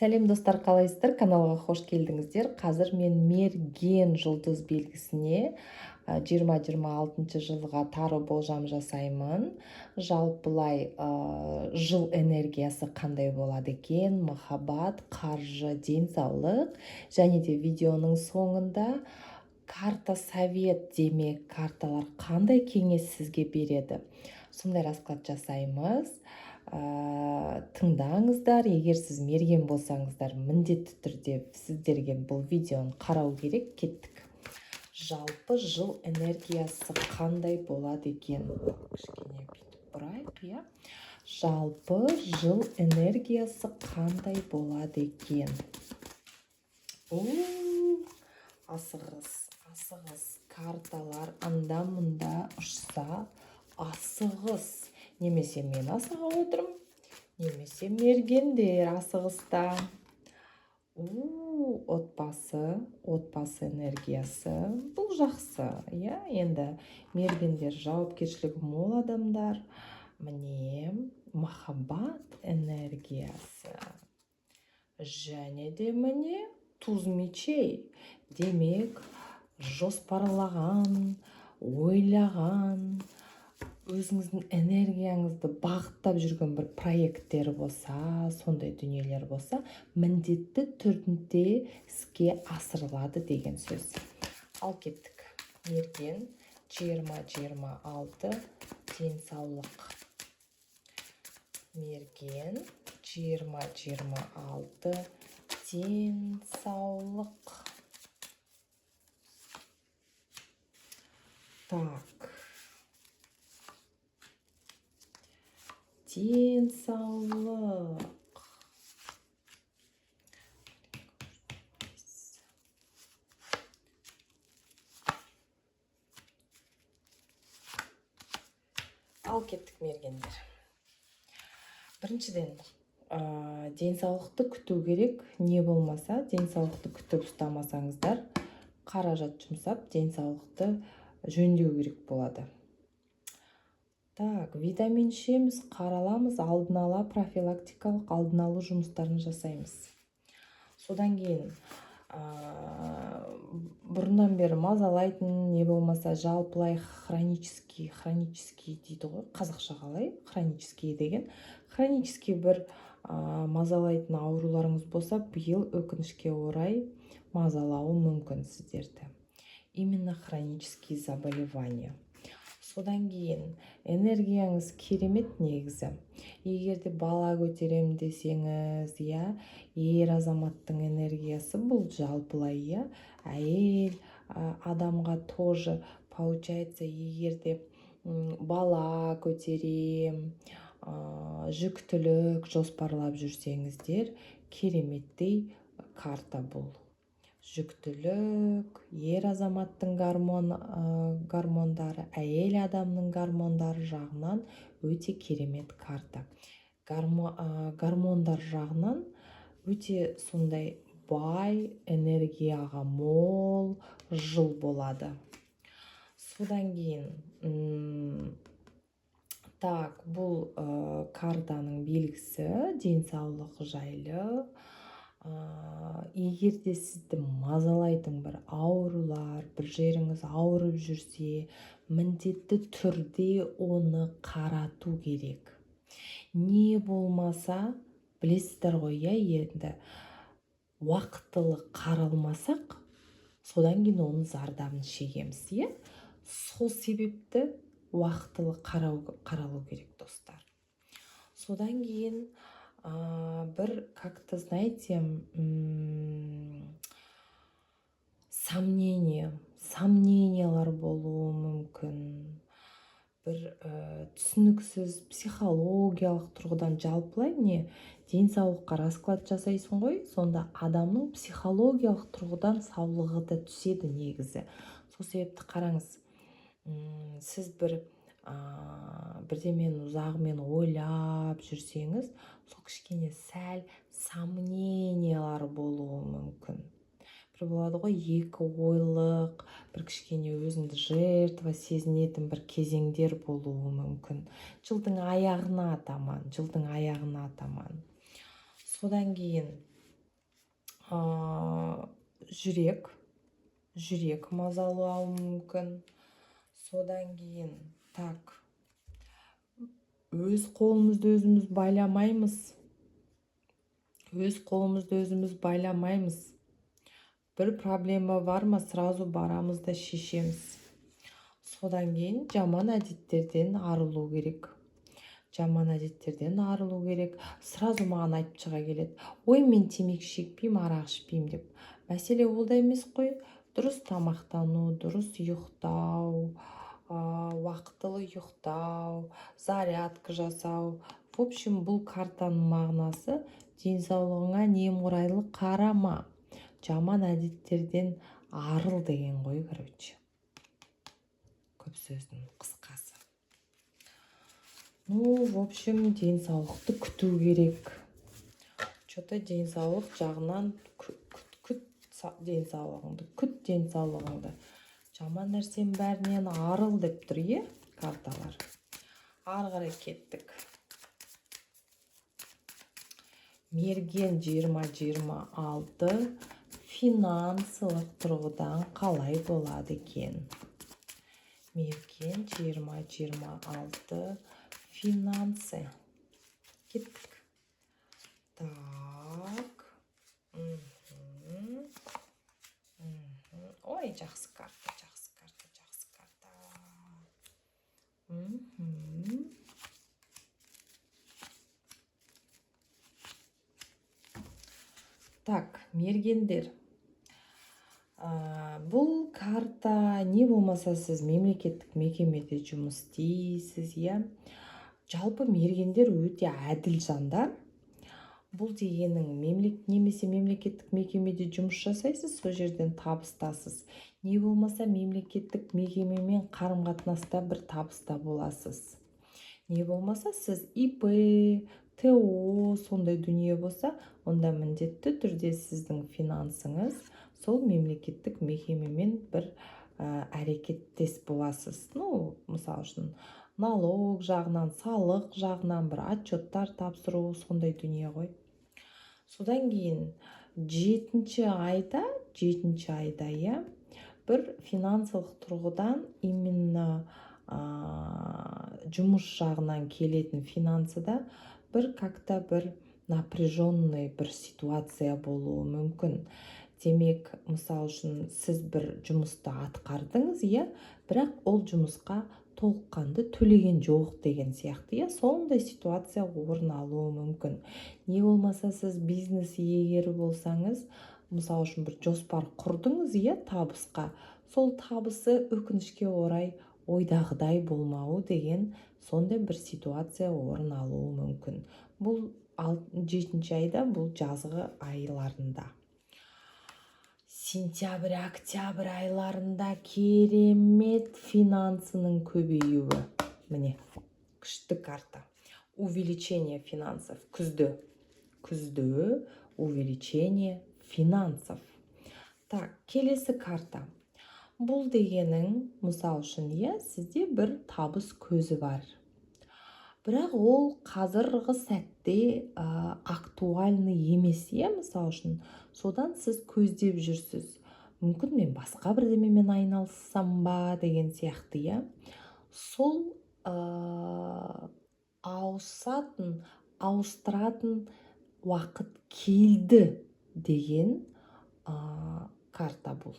Сәлем достар, қалайсыздар? Каналға қош келдіңіздер. Қазір мен мерген жұлдыз белгісіне 2026 жылға тары болжам жасаймын. Жалпылай жыл энергиясы қандай болады екен, махаббат, қаржы, денсаулық, және де видеоның соңында карта совет, демек карталар қандай кеңес сізге береді. Сондай расклад жасаймыз. Тыңдаңыздар. Егер сіз мерген болсаңыздар, міндетті түрде сіздерге бұл видеоны қарау керек. Кеттік. Жалпы жыл энергиясы қандай болады екен? Кішкене бүйтіп бұрайық, иә? Жалпы жыл энергиясы қандай болады екен? Асығыс. Карталар анда-мұнда ұшса, асығыс. Немесе мен асыға отырмын, немесе мергендер асығыста. Отбасы энергиясы. Бұл жақсы, иә? Енді мергендер жауапкершілігі мол адамдар. Міне, махаббат энергиясы. Және де міне, туз мечей. Демек, жоспарлаған, ойлаған, өзіңіздің энергияңызды бағыттап жүрген бір проекттер болса, сондай дүниелер болса, міндетті түрде іске асырылады деген сөз. Ал кеттік. Мерген 2026 денсаулық. Мерген 2026 денсаулық. Так. Денсаулық. Ал кеттік мергендер. Біріншіден, денсаулықты күту керек. Не болмаса, денсаулықты күтіп ұстамасаңыздар, қаражат жұмсап, денсаулықты жөндеу керек болады. Так, витамин ішеміз, қараламыз, алдын ала профилактикалық алдын алу жұмыстарын жасаймыз. Содан кейін бұрыннан бері мазалайтын, не болмаса жалпылай хронический дейді ғой, қазақша қалай? Хронический деген. Хронический бір мазалайтын ауруларыңыз болса, биыл өкінішке орай мазалауы мүмкін сіздерді. Именно хронический заболевания. Содан кейін энергияңыз керемет негізі. Егерде бала көтерем десеңіз, ер азаматтың энергиясы бұл жалпылай, әйел адамға тоже получается, егерде бала көтерем, жүктілік жоспарлап жүрсеңіздер, кереметтей карта бұл. Жүктілік, ер азаматтың гормондары, әйел адамның гормондары жағынан өте керемет карта. Гормондар жағынан өте сондай бай, энергияға мол жыл болады. Содан кейін, бұл картаның белгісі денсаулық жайлы. Егерде сізді мазалайтын бір аурулар, бір жеріңіз ауырып жүрсе, міндетті түрде оны қарату керек. Не болмаса, білесіздер ғой, енді уақытылы қаралмасақ, содан кейін оның зардабын шегеміз, Сол себепті уақытылы қаралу керек, достар. Содан кейін бір, как-то, знаете, сомнениялар болуы мүмкін. Бір түсініксіз психологиялық тұрғыдан жалпылай, денсаулыққа расклад жасайсың ғой, сонда адамның психологиялық тұрғыдан саулығы да түседі негізі. Сол себепті қараңыз, сіз бірдемен ұзағымен ойлап жүрсеңіз, сол кішкене сәл сомнениялар болуы мүмкін. Бір болады ғой, екі ойлық, бір кішкене өзіңді жертва сезінетін бір кезеңдер болуы мүмкін. Жылдың аяғына таман. Содан кейін жүрек мазалауы мүмкін. Содан кейін өз қолымызды өзіміз байламаймыз. Бір проблема бар ма, сразу барамыз да шешеміз. Содан кейін жаман әдеттерден арылу керек. Сразу маған айтып шыға келеді: ой, мен темекі шекпеймін, арақ ішпеймін деп. Мәселе олда емес қой. Дұрыс тамақтану, дұрыс ұйықтау, уақытылы ұйықтау, зарядка жасау. В общем, бұл картаның мағынасы денсаулығыңа немқұрайлы қарама, жаман әдеттерден арыл деген ғой, короче. Көп сөздің қысқасы. В общем, денсаулықты күту керек. Что-то денсаулық жағынан күт денсаулығыңды. Жаман нәрсенің бәрінен арыл деп тұр, карталар. Ары қарай кеттік. Мерген 2026 финансылық тұрғыдан қалай болады екен? Мерген 2026 финансы. Кеттік. Ой, жақсы карта. Мергендер. Бұл карта не болмаса сіз мемлекеттік мекемеде жұмыс істейсіз, Жалпы мергендер өте әділ жандар. Бұл дегенің немесе мемлекеттік мекемеде жұмыс жасайсыз, сол жерден табыстасыз. Не болмаса мемлекеттік мекемемен қарым-қатынаста бір табыста боласыз. Не болмаса сіз ИП, ТО сондай дүние болса, онда міндетті түрде сіздің финансыңыз сол мемлекеттік мекемемен бір әрекеттес боласыз. Мысал үшін, налог жағынан, салық жағынан бір отчеттар тапсыру, сондай дүние ғой. Содан кейін 7-ші айда, бір финансылық тұрғыдан именно жұмыс жағынан келетін финансыда бір напряженный бір ситуация болуы мүмкін. Демек, мысал үшін, сіз бір жұмысты атқардыңыз, бірақ ол жұмысқа толыққанды төлеген жоқ деген сияқты, сондай ситуация орын алуы мүмкін. Не болмаса сіз бизнес иегері болсаңыз, мысал үшін бір жоспар құрдыңыз, табысқа. Сол табысы өкінішке орай ойдағыдай болмауы деген сондай бір ситуация орын алуы мүмкін. Бұл 7-ші айда, бұл жазғы айларында. Сентябрь, октябрь айларында керемет финансының көбеюі. Міне, күшті карта. Увеличение финансов. Күзді увеличение финансов. Келесі карта. Бұл дегенің, мысал үшін, сізде бір табыс көзі бар. Бірақ ол қазіргі сәтте актуальны емес, мысал үшін. Содан сіз көздеп жүрсіз. Мүмкін мен басқа бірдемемен айналыссам ба деген сияқты, Сол ауыстыратын уақыт келді деген карта бұл.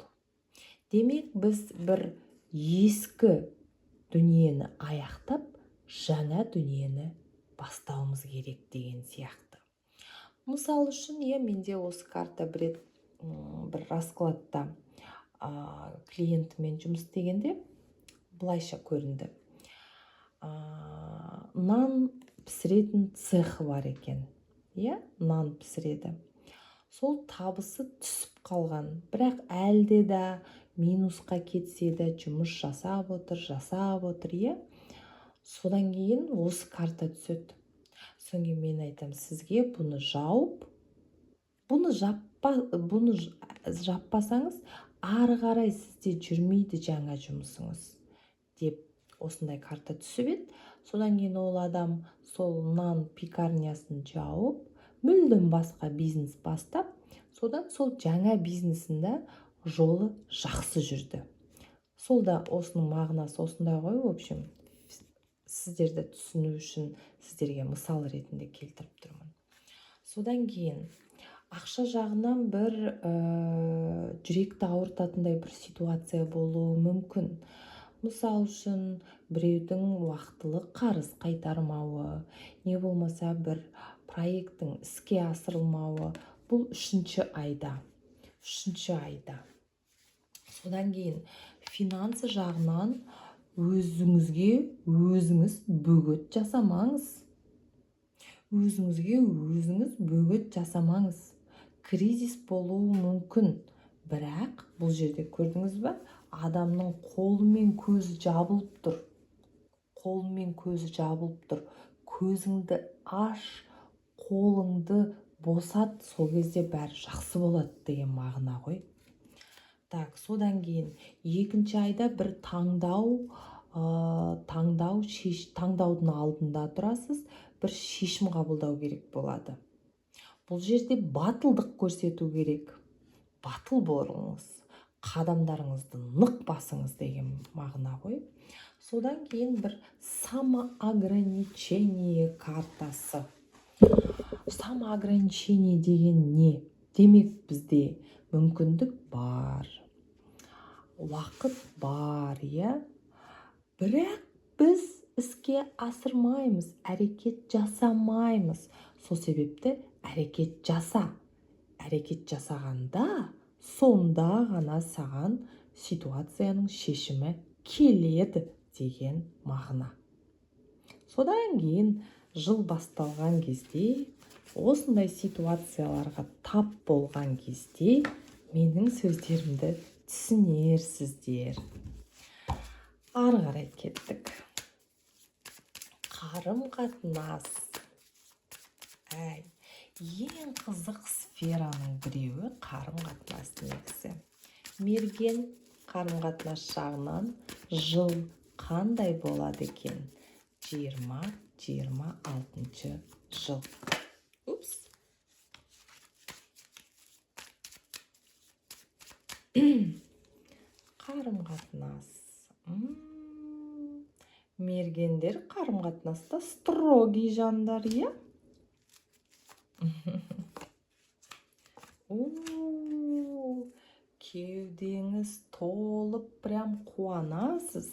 Демек, біз бір ескі дүниені аяқтап, жаңа дүниені бастауымыз керек деген сияқты. Мысал үшін, менде осы карта бір раскладта клиентімен жұмыс істегенде былайша көрінді. Нан пісіретін цехы бар екен. Нан пісіреді. Сол табысы түсіп қалған. Бірақ әлде да минусқа кетсе де жұмыс жасап отыр. Содан кейін осы карта түседі. Содан кейін мен айтам, сізге бұны жаппасаңыз, ары қарай сізде жүрмейді жаңа жұмысыңыз деп осындай карта түсіп еді. Содан кейін ол адам сол нан пекарнясын жауып, мүлдем басқа бизнес бастап, Содан сол жаңа бизнесінде жолы жақсы жүрді. Сол да осының мағынасы осындай ғой, в общем, сіздерді түсіну үшін сіздерге мысал ретінде келтіріп тұрмын. Содан кейін ақша жағынан бір жүректі ауыртатындай бір ситуация болуы мүмкін. Мысал үшін біреудің уақытылы қарыз қайтармауы, не болмаса бір проекттің іске асырылмауы, бұл үшінші айда. Содан кейін финансы жағынан өзіңізге өзіңіз бөгет жасамаңыз. Кризис болуы мүмкін. Бірақ бұл жерде көрдіңіз бе? Адамның қолы мен көзі жабылып тұр. Көзіңді аш, қолыңды босат, сол кезде бәрі жақсы болады деген мағына ғой. Так, содан кейін екінші айда бір таңдаудың алдында тұрасыз, бір шешім қабылдау керек болады. Бұл жерде батылдық көрсету керек. Батыл болыңыз, қадамдарыңызды нық басыңыз деген мағына ғой. Содан кейін бір самоограничение картасы. Самоограничение деген не? Демек бізде мүмкіндік бар, уақыт бар, бірақ біз іске асырмаймыз, әрекет жасамаймыз. Сол себепті әрекет жасағанда, сонда ғана саған ситуацияның шешімі келеді деген мағына. Содан кейін жыл басталған кезде, осындай ситуацияларға тап болған кезде менің сөздерімді түсінерсіздер. Ары қарай кеттік. Қарым-қатынас. Ең қызық сфераның біреуі қарым-қатынас негізі. Мерген қарым-қатынас жағынан жыл қандай болады екен? 2026 жыл. Қарым-қатынас. Мергендер қарым-қатынаста строгий жандар, кеудеңіз толып прям қуанасыз.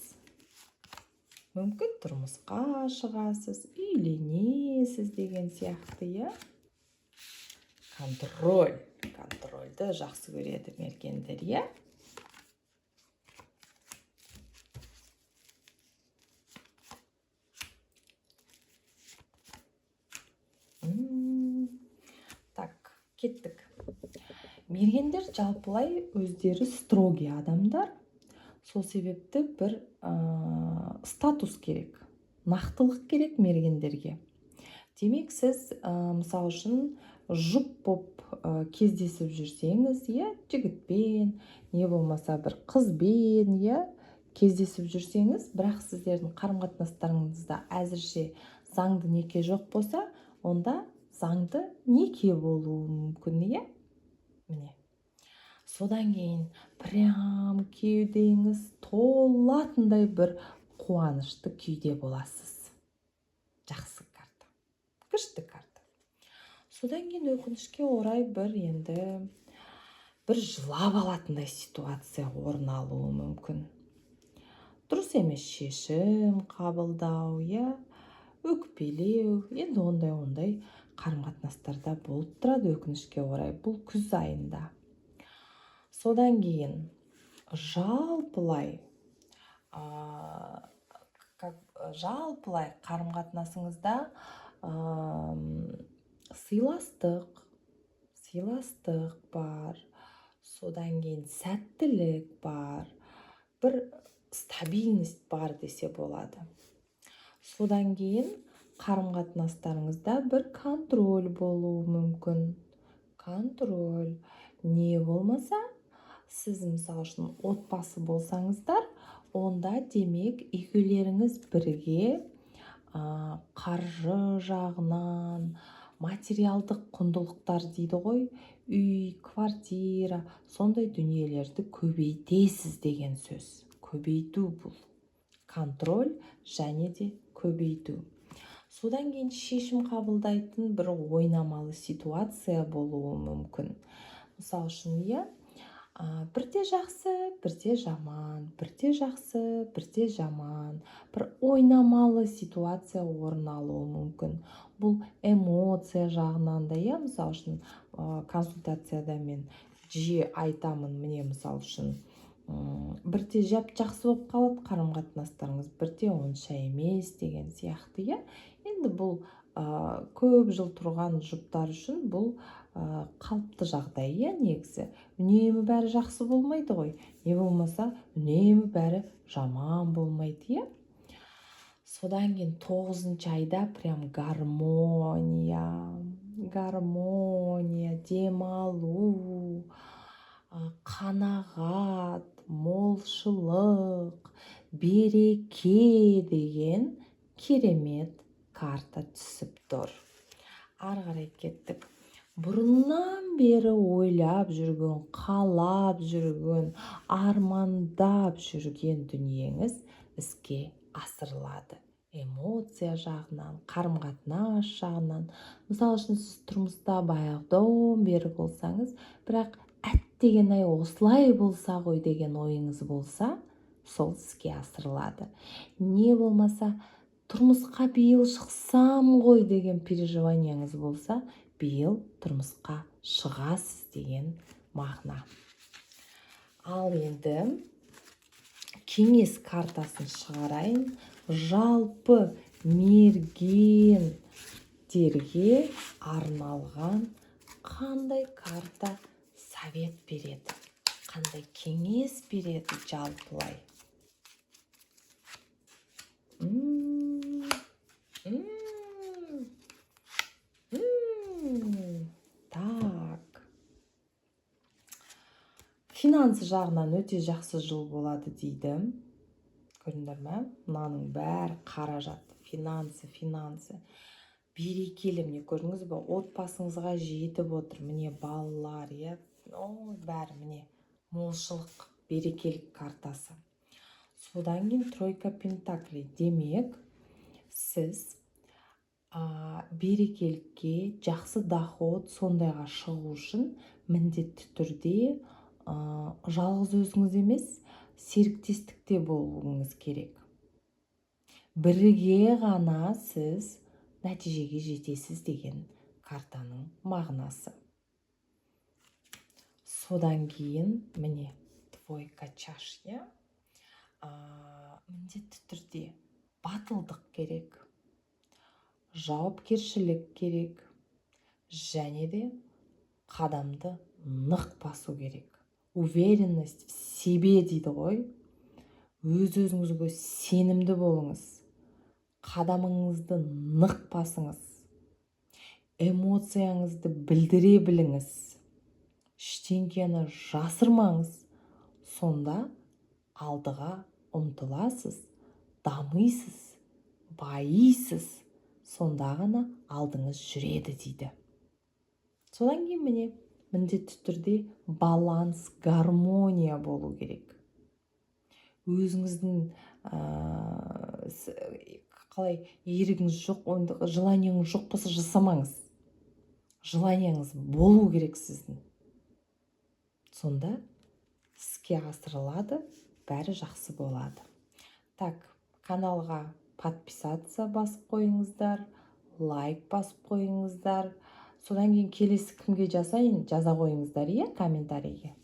Мүмкін тұрмысқа шығасыз, үйленесіз деген сияқты, Контрольді жақсы көреді мергендер, Так, кеттік. Мергендер жалпылай өздері строгий адамдар. Сол себепті бір статус керек, нақтылық керек мергендерге. Демек, сіз мысал үшін жұп боп кездесіп жүрсеңіз, жігітпен, не болмаса бір қызбен, кездесіп жүрсеңіз, бірақ сіздердің қарым-қатынастарыңызда әзірше заңды неке жоқ болса, онда заңды неке болуы мүмкін, Міне. Содан кейін прям кеудеңіз толатындай бір қуанышты күйде боласыз. Жақсы карта. Күшті карта. Содан кейін өкінішке орай бір жылап алатындай ситуация орын алуы мүмкін. Дұрыс емес шешім қабылдау, өкпелеу, енді ондай қарым-қатынастарда болып тұрады өкінішке орай, бұл күз айында. Содан кейін жалпылай қарым-қатынасыңызда сыйластық бар, содан кейін сәттілік бар, бір стабильность бар десе болады. Содан кейін қарым-қатынастарыңызда бір контроль болуы мүмкін. Контроль. Не болмаса, сіз мысал үшін отбасы болсаңыздар, онда демек екеулеріңіз бірге қаржы жағынан, материалдық құндылықтар дейді ғой, үй, квартира, сондай дүниелерді көбейтесіз деген сөз. Көбейту бұл. Контроль және де көбейту. Содан кейін шешім қабылдайтын бір ойнамалы ситуация болуы мүмкін. Мысалы үшін, бірде жақсы, бірде жаман, бірде жақсы, бірде жаман. Бір ойнамалы ситуация орын алуы мүмкін. Бұл эмоция жағынан да, мысалы үшін, консультацияда мен жиі айтамын, міне мысалы үшін, бірде жақсы болып қалады қарым-қатынастарыңыз, бірде онша емес деген сияқты, Енді бұл көп жыл тұрған жұптар үшін бұл қалыпты жағдай, негізі. Үнемі бәрі жақсы болмайды ғой. Не болмаса, үнемі бәрі жаман болмайды, Содан кейін 9-шы айда прям гармония, демалу, қанағат, молшылық, береке деген керемет карта түсіп тұр. Ары қарай кеттік. Бұрыннан бері ойлап жүрген, қалап жүрген, армандап жүрген дүниеңіз іске асырылады. Эмоция жағынан, қарым-қатынас жағынан. Мысалы үшін, сіз тұрмыста баяғыдан бері болсаңыз, бірақ әттеген-ай осылай болса ғой деген ойыңыз болса, сол іске асырылады. Не болмаса, тұрмысқа биыл шықсам ғой деген переживанияңыз болса, биыл тұрмысқа шығасыз деген мағына. Ал енді кеңес картасын шығарайын. Жалпы мергендерге арналған қандай карта совет береді, қандай кеңес береді жалпылай. Так. Финансы жағынан өте жақсы жыл болады дейді. Көрдіңдер ме? Мынаның бәрі қаражат, финансы. Берекелі, міне көрдіңіз бе? Отбасыңызға жетіп отыр. Міне балалар, бәрі міне молшылық, берекелік картасы. Содан кейін тройка пентаклей. Демек, сіз берекелікке, жақсы доход сондайға шығу үшін міндетті түрде жалғыз өзіңіз емес, серіктестікте болуыңыз керек. Бірге ғана сіз нәтижеге жетесіз деген картаның мағынасы. Содан кейін міне двойка чаш, міндетті түрде батылдық керек, жауапкершілік керек, және де қадамды нық басу керек. Уверенность в себе дейді ғой. Өз-өзіңізге сенімді болыңыз. Қадамыңызды нық басыңыз. Эмоцияңызды білдіре біліңіз. Ештеңені жасырмаңыз. Сонда алдыға ұмтыласыз, дамисыз, байисыз. Сонда ғана алдыңыз жүреді дейді. Содан кейін міне міндетті түрде баланс, гармония болу керек. Өзіңіздің қалай ерігіңіз жоқ, желанияңыз жоқ болса жасамаңыз. Желанияңыз болу керек сіздің. Сонда іске асырылады, бәрі жақсы болады. Так, каналға подписаться басып қойыңыздар, лайк басып қойыңыздар. Содан кейін келесі кімге жазайын, жаза қойыңыздар, комментарийге.